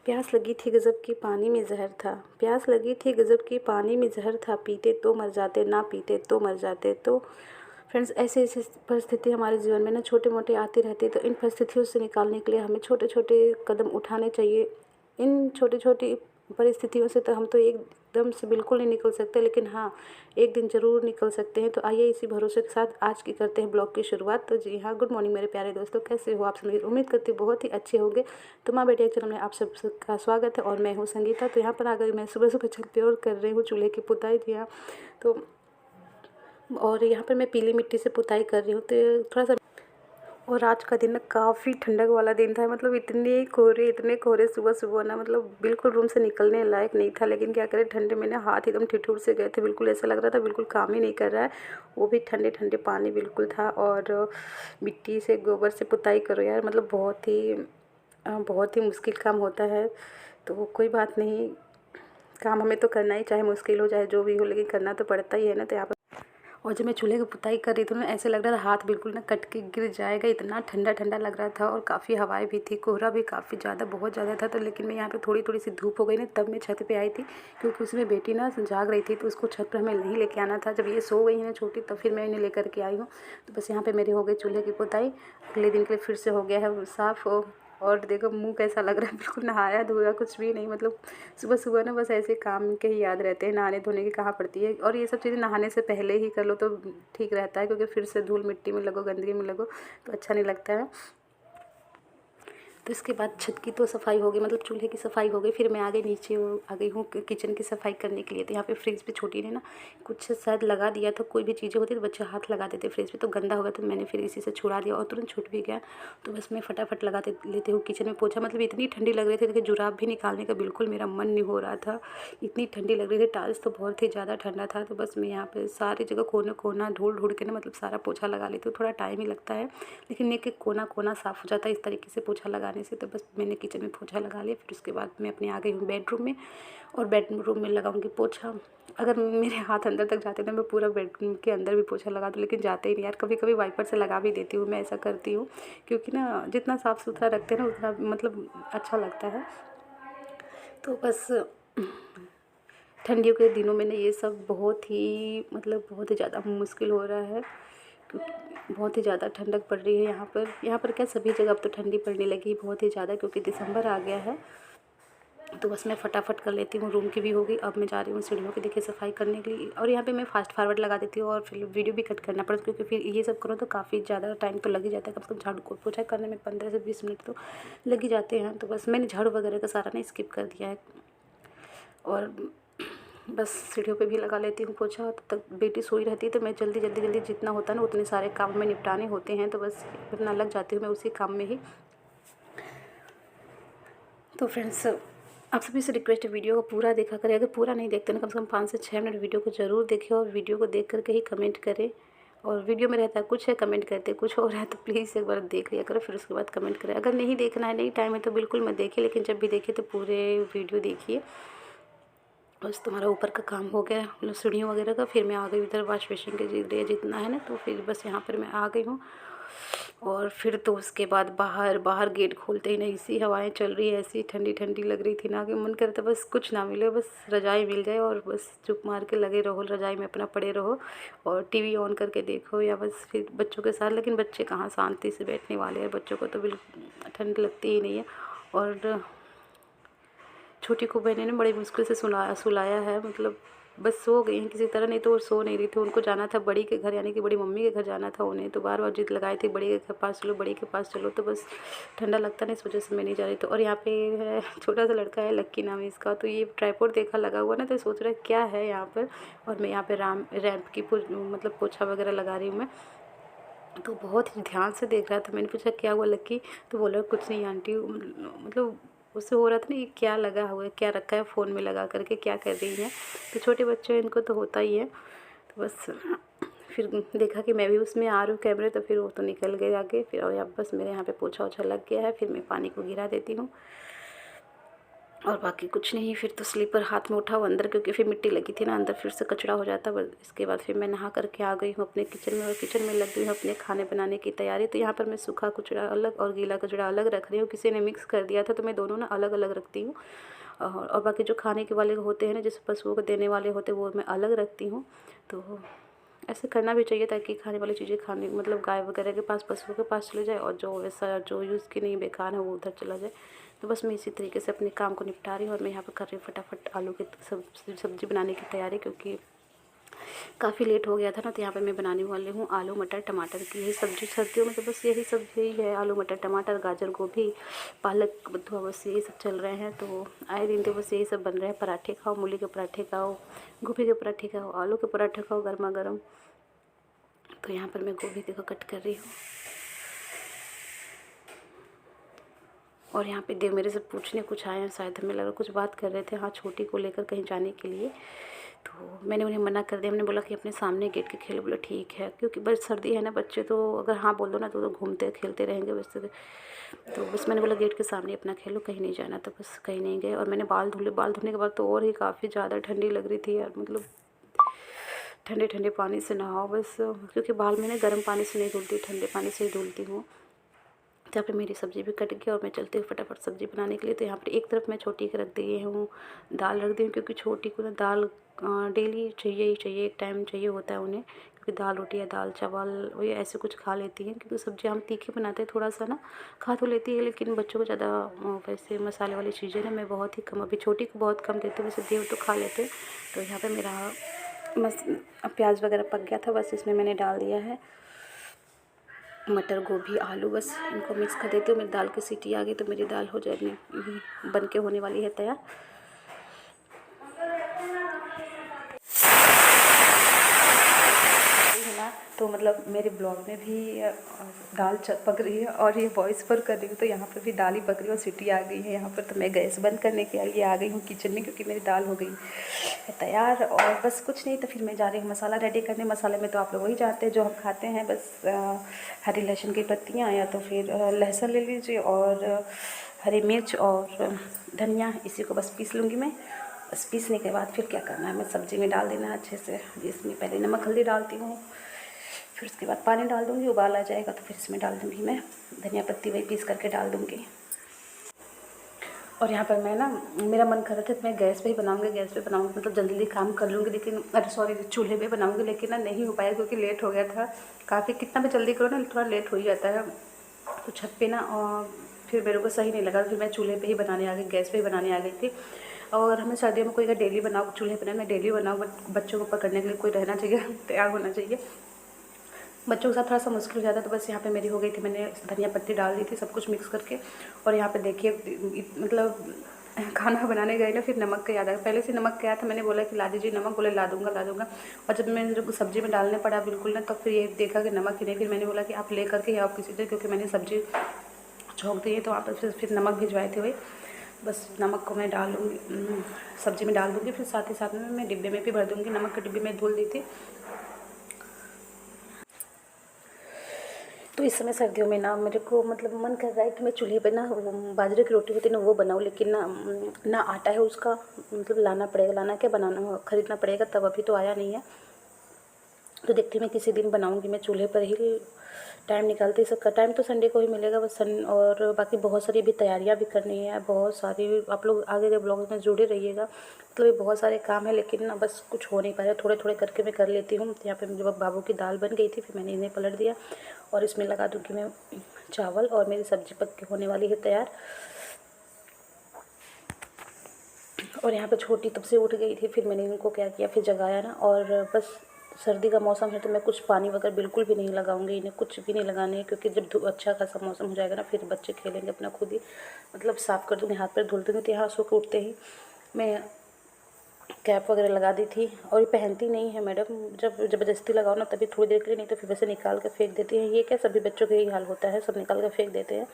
प्यास लगी थी गज़ब की पानी में ज़हर था, प्यास लगी थी गज़ब की पानी में ज़हर था, पीते तो मर जाते ना पीते तो मर जाते। तो फ्रेंड्स, ऐसे ऐसे परिस्थिति हमारे जीवन में ना छोटे मोटे आती रहती है। तो इन परिस्थितियों से निकालने के लिए हमें छोटे छोटे कदम उठाने चाहिए। इन छोटी छोटी परिस्थितियों से तो हम तो एकदम से बिल्कुल नहीं निकल सकते, लेकिन हाँ, एक दिन ज़रूर निकल सकते हैं। तो आइए इसी भरोसे के साथ आज की करते हैं ब्लॉग की शुरुआत। तो जी हाँ, गुड मॉर्निंग मेरे प्यारे दोस्तों, कैसे हो आप सभी? उम्मीद करती हूँ बहुत ही अच्छे होंगे। तो माँ बेटी चैनल में आप सबका स्वागत है और मैं हूँ संगीता। तो यहाँ पर आ गई मैं सुबह सुबह छत पे और कर रही हूँ चूल्हे की पुताई। जी हाँ, तो और यहाँ पर मैं पीली मिट्टी से पुताई कर रही हूँ। तो थोड़ा सा, और आज का दिन ना काफ़ी ठंडक वाला दिन था। मतलब इतने कोहरे सुबह सुबह ना, मतलब बिल्कुल रूम से निकलने लायक नहीं था। लेकिन क्या करें, ठंडे में ना हाथ एकदम ठिठुर से गए थे। बिल्कुल ऐसा लग रहा था बिल्कुल काम ही नहीं कर रहा है। वो भी ठंडे ठंडे पानी बिल्कुल था। और मिट्टी से गोबर से पुताई करो यार, मतलब बहुत ही मुश्किल काम होता है। तो कोई बात नहीं, काम हमें तो करना ही, चाहे मुश्किल हो चाहे जो भी हो, लेकिन करना तो पड़ता ही है ना। तो यहाँ पर, और जब मैं चूल्हे की पुताई कर रही थी ना, ऐसे लग रहा था हाथ बिल्कुल ना कट के गिर जाएगा, इतना ठंडा ठंडा लग रहा था। और काफ़ी हवाएं भी थी, कोहरा भी काफ़ी ज़्यादा, बहुत ज़्यादा था। तो लेकिन मैं यहाँ पे थोड़ी थोड़ी सी धूप हो गई ना, तब मैं छत पे आई थी, क्योंकि उसमें बेटी ना जाग रही थी। तो उसको छत पर हमें नहीं लेके आना था। जब ये सो गई है ना छोटी, तब फिर मैं इन्हें लेकर के आई हूँ। तो बस यहाँ पर मेरी हो गई चूल्हे की पुताई, अगले दिन के लिए फिर से हो गया है वो साफ़। और देखो मुँह कैसा लग रहा है, बिल्कुल नहाया धोया कुछ भी नहीं। मतलब सुबह सुबह ना बस ऐसे काम के ही याद रहते हैं, नहाने धोने की कहाँ पड़ती है। और ये सब चीज़ें नहाने से पहले ही कर लो तो ठीक रहता है, क्योंकि फिर से धूल मिट्टी में लगो, गंदगी में लगो तो अच्छा नहीं लगता है। तो इसके बाद छत की तो सफाई हो गई, मतलब चूल्हे की सफाई हो गई। फिर मैं आगे नीचे आ गई हूँ किचन की सफाई करने के लिए। तो यहाँ पे फ्रिज पे छोटी ने ना कुछ शायद लगा दिया था, कोई भी चीज़ें होती तो बच्चे हाथ लगा देते फ्रिज पे, तो गंदा हो गया। तो मैंने फिर इसी से छुड़ा दिया और तुरंत छूट भी गया। तो बस मैं फटाफट लगाते लेते हूँ किचन में पोछा। मतलब इतनी ठंडी लग रही थी कि जुराब भी निकालने का बिल्कुल मेरा मन नहीं हो रहा था, इतनी ठंडी लग रही थी। टाइल्स तो बहुत ही ज़्यादा ठंडा था। तो बस मैं यहाँ पर सारी जगह कोना कोना ढूंढ ढूंढ के ना, मतलब सारा पोछा लगा लेती हूँ। थोड़ा टाइम ही लगता है, लेकिन एक एक कोना कोना साफ़ हो जाता है इस तरीके से पोछा लगाने से। तो बस मैंने किचन में पोछा लगा लिया। फिर उसके बाद मैं अपने आ गई हूँ बेडरूम में, और बेडरूम में लगाऊंगी पोछा। अगर मेरे हाथ अंदर तक जाते तो मैं पूरा बेडरूम के अंदर भी पोछा लगा दूँ, लेकिन जाते ही नहीं यार। कभी कभी वाइपर से लगा भी देती हूँ, मैं ऐसा करती हूँ, क्योंकि ना जितना साफ़ सुथरा रखते हैं ना उतना मतलब अच्छा लगता है। तो बस ठंडियों के दिनों में ना ये सब बहुत ही बहुत ही ज़्यादा मुश्किल हो रहा है, क्योंकि बहुत ही ज़्यादा ठंडक पड़ रही है यहाँ पर क्या सभी जगह अब तो ठंडी पड़ने लगी बहुत ही ज़्यादा, क्योंकि दिसंबर आ गया है। तो बस मैं फटाफट कर लेती हूँ, रूम की भी हो गई। अब मैं जा रही हूँ सीढ़ियों की देखिए सफाई करने के लिए। और यहाँ पे मैं फास्ट फॉरवर्ड लगा देती हूँ और फिर वीडियो भी कट करना पड़ता है, क्योंकि फिर ये सब करो तो काफ़ी ज़्यादा टाइम तो लग ही जाता है। कम से कम झाड़ू को पोछा करने में 15 से 20 मिनट तो लग ही जाते हैं। तो बस मैंने झाड़ू वगैरह का सारा ना स्किप कर दिया है, और बस सीढ़ियों पे भी लगा लेती हूँ पोछा। तब तक बेटी सोई रहती है, तो मैं जल्दी जल्दी जल्दी जितना होता है ना उतने सारे काम में निपटाने होते हैं। तो बस अपना लग जाती हूँ मैं उसी काम में ही। तो फ्रेंड्स, आप सभी से रिक्वेस्ट है, वीडियो को पूरा देखा करें। अगर पूरा नहीं देखते ना, कम से कम 5 से 6 मिनट वीडियो को ज़रूर देखें, और वीडियो को देख करके ही कमेंट करें। और वीडियो में रहता है कुछ है, कमेंट करते कुछ और है। तो प्लीज़ एक बार देख लिया करो, फिर उसके बाद कमेंट करें। अगर नहीं देखना है, नहीं टाइम है, तो बिल्कुल मत देखिए, लेकिन जब भी देखिए तो पूरे वीडियो देखिए। बस तुम्हारा ऊपर का काम हो गया, मतलब सीढ़ियों वगैरह का। फिर मैं आ गई इधर वॉश बेसिन के जितना है ना, तो फिर बस यहाँ पर मैं आ गई हूँ। और फिर तो उसके बाद बाहर गेट खोलते ही नहीं, ऐसी हवाएं चल रही है, ऐसी ठंडी ठंडी लग रही थी ना कि मन करता बस कुछ ना मिले, बस रज़ाई मिल जाए और बस चुप मार के लगे रहो रज़ाई में, अपना पड़े रहो और टीवी ऑन करके देखो, या बस फिर बच्चों के साथ। लेकिन बच्चे कहाँ शांति से बैठने वाले हैं, बच्चों को तो बिल्कुल ठंड लगती ही नहीं है। और छोटी को मैंने बड़ी मुश्किल से सुलाया है, मतलब बस सो गई हैं किसी तरह, नहीं तो वो सो नहीं रही थी। उनको जाना था बड़ी के घर, यानी कि बड़ी मम्मी के घर जाना था उन्हें। तो बार बार जिद लगाई थी बड़ी के पास चलो, बड़ी के पास चलो। तो बस ठंडा लगता नहीं, इस वजह से मैं नहीं जा रही। तो और यहाँ पे है छोटा सा लड़का है, लक्की नाम है इसका। तो ये ट्राइपॉड देखा लगा हुआ ना, तो सोच रहा है क्या है यहाँ पर। और मैं यहाँ पे रैंप की मतलब पोछा वगैरह लगा रही हूँ मैं। तो बहुत ही ध्यान से देख रहा था। मैंने पूछा क्या हुआ लक्की? तो बोला कुछ नहीं आंटी, मतलब उससे हो रहा था ना, ये क्या लगा हुआ है, क्या रखा है फ़ोन में लगा करके, क्या कर रही हैं। तो छोटे बच्चे हैं, इनको तो होता ही है। तो बस फिर देखा कि मैं भी उसमें आ रही हूँ कैमरे, तो फिर वो तो निकल गए आगे। फिर और यहाँ बस मेरे यहाँ पे पोछा ओछा लग गया है, फिर मैं पानी को गिरा देती हूँ और बाकी कुछ नहीं। फिर तो स्लीपर हाथ में उठाओ अंदर, क्योंकि फिर मिट्टी लगी थी ना अंदर, फिर से कचरा हो जाता। बस इसके बाद फिर मैं नहा करके आ गई हूँ अपने किचन में, और किचन में लग गई हूँ अपने खाने बनाने की तैयारी। तो यहाँ पर मैं सूखा कचरा अलग और गीला कचरा अलग रख रही हूँ। किसी ने मिक्स कर दिया था, तो मैं दोनों ना अलग अलग रखती हूँ। और बाकी जो खाने के वाले होते हैं ना, जैसे पशुओं को देने वाले होते हैं, वो मैं अलग रखती हूँ। तो ऐसे करना भी चाहिए, ताकि खाने वाली चीज़ें खाने, मतलब गाय वगैरह के पास, पशुओं के पास चले जाए, और जो वैसा जो यूज़ की नहीं बेकार है वो उधर चला जाए। तो बस मैं इसी तरीके से अपने काम को निपटा रही हूँ। और मैं यहाँ पर कर रही हूँ फटाफट आलू की सब्ज़ी बनाने की तैयारी, क्योंकि काफ़ी लेट हो गया था ना। तो यहाँ पर मैं बनाने वाली हूँ आलू मटर टमाटर की यही सब्ज़ी। सर्दियों में तो बस यही सब्ज़ी है, आलू मटर टमाटर, गाजर गोभी, पालक, बथुआ, बस यही सब चल रहे हैं। तो आए दिन तो बस यही सब बन रहे हैं। पराठे खाओ, मूली के पराठे खाओ, गोभी के पराठे खाओ, आलू के पराठे खाओ गर्मा गर्म। तो यहाँ पर मैं गोभी देखो कट कर रही हूँ। और यहाँ पे देव मेरे से पूछने कुछ आए हैं, शायद हमें लगा कुछ बात कर रहे थे, हाँ, छोटी को लेकर कहीं जाने के लिए। तो मैंने उन्हें मना कर दिया। मैंने बोला कि अपने सामने गेट के खेलो। बोला ठीक है, क्योंकि बस सर्दी है ना, बच्चे तो अगर हाँ बोल दो ना तो घूमते खेलते रहेंगे वैसे। तो बस मैंने बोला गेट के सामने अपना खेलो, कहीं नहीं जाना। तो बस कहीं नहीं गए। और मैंने बाल धुले। बाल धोने के बाद तो और ही काफ़ी ज़्यादा ठंडी लग रही थी यार, मतलब ठंडे ठंडे पानी से नहाओ बस, क्योंकि बाल में ना गर्म पानी से नहीं धुलती, ठंडे पानी से ही धुलती हूँ। जहाँ पे मेरी सब्ज़ी भी कट गई और मैं चलती हूँ फटाफट सब्ज़ी बनाने के लिए। तो यहाँ पर एक तरफ मैं छोटी के रख दी हूँ, दाल रख दी हूँ, क्योंकि छोटी को ना दाल डेली चाहिए ही चाहिए, एक टाइम चाहिए होता है उन्हें, क्योंकि दाल रोटी या दाल चावल ये ऐसे कुछ खा लेती हैं। क्योंकि सब्ज़ी हम तीखी बनाते हैं, थोड़ा सा ना खा तो लेती है, लेकिन बच्चों को ज़्यादा वैसे मसाले वाली चीज़ें ना मैं बहुत ही कम, अभी छोटी को बहुत कम देती हूँ, वैसे देव तो खा लेते हैं। तो यहाँ पर मेरा प्याज वगैरह पक गया था, बस इसमें मैंने डाल दिया है मटर गोभी आलू, बस इनको मिक्स कर देती हूँ। मेरी दाल की सीटी आ गई, तो मेरी दाल हो जाएगी, बन के होने वाली है तैयार। है ना, तो मतलब मेरे ब्लॉग में भी दाल पक रही है, और ये वॉइस पर कर रही हूँ तो यहाँ पर भी दाल ही पक रही है और सीटी आ गई है यहाँ पर। तो मैं गैस बंद करने के लिए आ गई हूँ किचन में, क्योंकि मेरी दाल हो गई है तैयार। और बस कुछ नहीं, तो फिर मैं जा रही हूँ मसाला रेडी करने। मसाले में तो आप लोग वही जानते हैं जो हम खाते हैं, बस हरी लहसुन की पत्तियाँ, या तो फिर लहसुन ले लीजिए, और हरी मिर्च और धनिया, इसी को बस पीस लूँगी मैं। बस पीसने के बाद फिर क्या करना है, मैं सब्ज़ी में डाल देना अच्छे से। इसमें पहले नमक हल्दी डालती हूँ, फिर उसके बाद पानी डाल दूँगी, उबाल आ जाएगा तो फिर इसमें डाल दूँगी मैं धनिया पत्ती, वही पीस करके डाल दूँगी। और यहाँ पर मैं ना, मेरा मन कर रहा था कि मैं गैस पे ही बनाऊँगी, गैस पे बनाऊँगी, मतलब जल्दी जल्दी काम कर लूँगी, लेकिन अरे सॉरी चूल्हे पे बनाऊँगी, लेकिन ना नहीं हो पाया, क्योंकि लेट हो गया था काफ़ी। कितना भी जल्दी करो ना, थोड़ा लेट हो ही जाता है। तो छत पे ना, और फिर मेरे को सही नहीं लगा, फिर मैं चूल्हे पे ही बनाने आ गई, गैस पे ही बनाने आ गई थी। और अगर हमें सर्दियों में कोई अगर डेली बनाओ चूल्हे पर, मैं डेली बनाऊँ, बट बच्चों को पकड़ने के लिए कोई रहना चाहिए, तैयार होना चाहिए। बच्चों के साथ थोड़ा सा मुश्किल हो जाता है। तो बस यहाँ पे मेरी हो गई थी, मैंने धनिया पत्ती डाल दी थी सब कुछ मिक्स करके। और यहाँ पे देखिए मतलब खाना बनाने गए ना, फिर नमक का याद आया। पहले से नमक क्या था, मैंने बोला कि ला दीजिए नमक, बोले ला दूँगा ला दूँगा। और जब मैंने सब्ज़ी में डालने पड़ा बिल्कुल ना, तब फिर ये देखा कि नमक ही नहीं। फिर मैंने बोला कि आप ले करके आओ किसी से, क्योंकि मैंने सब्ज़ी झोंक दी है, तो आप फिर नमक भिजवाए थे वही। बस नमक को मैं डालूँगी, सब्ज़ी में डाल दूँगी, फिर साथ ही साथ में मैं डिब्बे में भी भर दूँगी। नमक के डिब्बे में धुल दी थी। तो इस समय सर्दियों में ना मेरे को मतलब मन कर रहा है कि मैं चूल्हे पे ना बाजरे की रोटी होती है ना वो बनाऊँ, लेकिन ना आटा है उसका, मतलब लाना पड़ेगा, लाना क्या बनाना ख़रीदना पड़ेगा, तब अभी तो आया नहीं है। तो देखती मैं किसी दिन बनाऊँगी, मैं चूल्हे पर ही टाइम निकालती। सबका टाइम तो संडे को ही मिलेगा बस। और बाकी बहुत सारी भी तैयारियां भी करनी है, बहुत सारी। आप लोग आगे के ब्लॉग में जुड़े रहिएगा, मतलब ये बहुत सारे काम है, लेकिन ना बस कुछ हो नहीं पा रहा, थोड़े थोड़े करके मैं कर लेती हूँ। तो यहाँ पे जब बाबू की दाल बन गई थी, फिर मैंने इन्हें पलट दिया, और इसमें लगा दूँगी मैं चावल, और मेरी सब्ज़ी पक के होने वाली है तैयार। और यहाँ पे छोटी तब से उठ गई थी, फिर मैंने इनको क्या किया, फिर जगाया ना। और बस सर्दी का मौसम है, तो मैं कुछ पानी वगैरह बिल्कुल भी नहीं लगाऊंगी, इन्हें कुछ भी नहीं लगाने हैं, क्योंकि जब अच्छा खासा मौसम हो जाएगा ना, फिर बच्चे खेलेंगे अपना खुद ही, मतलब साफ़ कर दूँगी, हाथ पैर धुल दूँगी। तो यहाँ सो के उठते ही मैं कैप वगैरह लगा दी थी। और ये पहनती नहीं है मैडम, जब ज़बरदस्ती लगाओ ना तभी थोड़ी देर के लिए, नहीं तो फिर वैसे निकाल कर फेंक देती हैं। ये क्या सभी बच्चों का यही हाल होता है, सब निकाल कर फेंक देते हैं।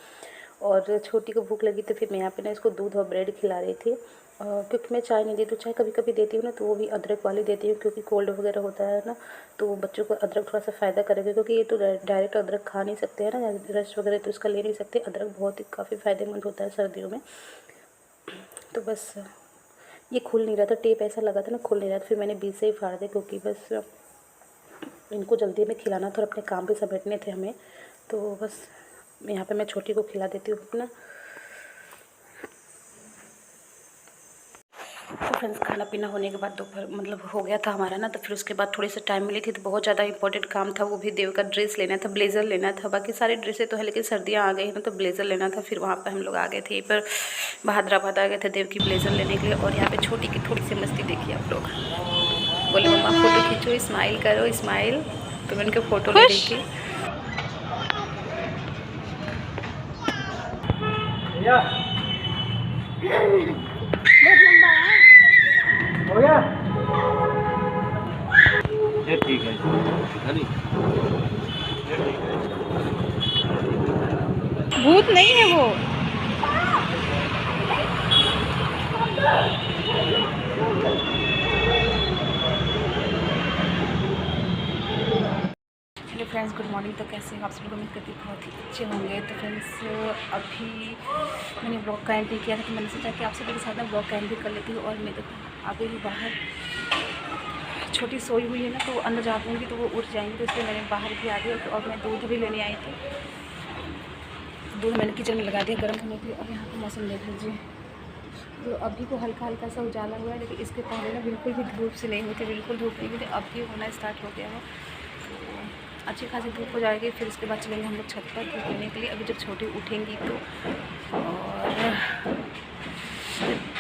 और छोटी को भूख लगी तो फिर मैं यहाँ पे ना इसको दूध और ब्रेड खिला रही थी। क्योंकि मैं चाय नहीं देती हूँ, चाय कभी कभी देती हूँ ना तो वो भी अदरक वाली देती हूँ, क्योंकि कोल्ड वगैरह होता है ना, तो बच्चों को अदरक थोड़ा सा फ़ायदा करेगा। क्योंकि ये तो डायरेक्ट अदरक खा नहीं सकते हैं ना, रस वगैरह तो इसका ले नहीं सकते। अदरक बहुत ही काफ़ी फ़ायदेमंद होता है सर्दियों में। तो बस ये खुल नहीं रहा था, टेप ऐसा लगा था ना, खुल नहीं रहा था। फिर मैंने बीच से ही फाड़ दिया, क्योंकि बस इनको जल्दी में खिलाना था और अपने काम भी समेटने थे हमें। तो बस यहाँ पे मैं छोटी को खिला देती हूँ अपना। तो फ्रेंड्स खाना पीना होने के बाद दोपहर मतलब हो गया था हमारा ना, तो फिर उसके बाद थोड़ी सी टाइम मिली थी, तो बहुत ज़्यादा इंपॉर्टेंट काम था। वो भी देव का ड्रेस लेना था, ब्लेज़र लेना था। बाकी सारी ड्रेसें तो है, लेकिन सर्दियाँ आ गई हैं ना, तो ब्लेज़र लेना था। फिर वहाँ पर हम लोग आ गए थे, पर बहादुराबाद आ गए थे देव की ब्लेज़र लेने के लिए। और यहाँ पर छोटी की थोड़ी सी मस्ती देखिए आप लोग। बोले मम्मा फ़ोटो खींचो, स्माइल करो, स्माइल। तो मैं उनके फ़ोटो ले रही थी। हो गया ये ठीक है भूत नहीं है वो। Hello friends, good morning. तो कैसे हैं आप सब लोग? उम्मीद करती बहुत ही अच्छे होंगे। तो फ्रेंड्स अभी मैंने ब्लॉग का एंड भी किया था, तो मैंने सोचा कि आप सभी के साथ में ब्लॉग का एंड भी कर लेती हूँ। और मैं तो आगे ही बाहर छोटी सोई हुई है ना, तो अंदर जाऊँगी तो वो उठ जाएंगी, तो इसलिए मैंने बाहर भी आ गई। और मैं दूध भी लेने आई थी, दूध मैंने किचन में लगा दिया गर्म होने के लिए। और यहाँ का मौसम देख लीजिए, तो अभी तो हल्का हल्का सा उजाला हुआ है, लेकिन इसके पहले ना बिल्कुल भी धूप से नहीं होती, बिल्कुल धूप नहीं होती। अब भी होना स्टार्ट हो गया है, अच्छी खासी धूप हो जाएगी। फिर उसके बाद चलेंगे हम लोग छत पर धूप लेने के लिए। अभी जब छोटी उठेंगी तो। और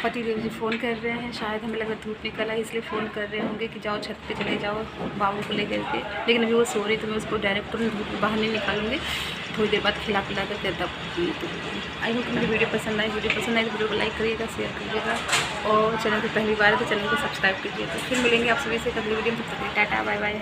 पति देव जी फ़ोन कर रहे हैं, शायद हमें लगा धूप निकल आई, इसलिए फ़ोन कर रहे होंगे कि जाओ छत पे चले जाओ बाबू को ले करके। लेकिन अभी वो सो रही, तो मैं उसको डायरेक्ट धूप में बाहर नहीं निकालूंगी, थोड़ी देर बाद खिला पिला करके तब। आई होप मेरी वीडियो पसंद आई। वीडियो पसंद आई तो वीडियो को लाइक करिएगा, शेयर करिएगा, और चैनल पर पहली बार है तो चैनल को सब्सक्राइब कीजिए। तो फिर मिलेंगे आप सभी से अगली वीडियो में। तब तक टाटा बाय बाय।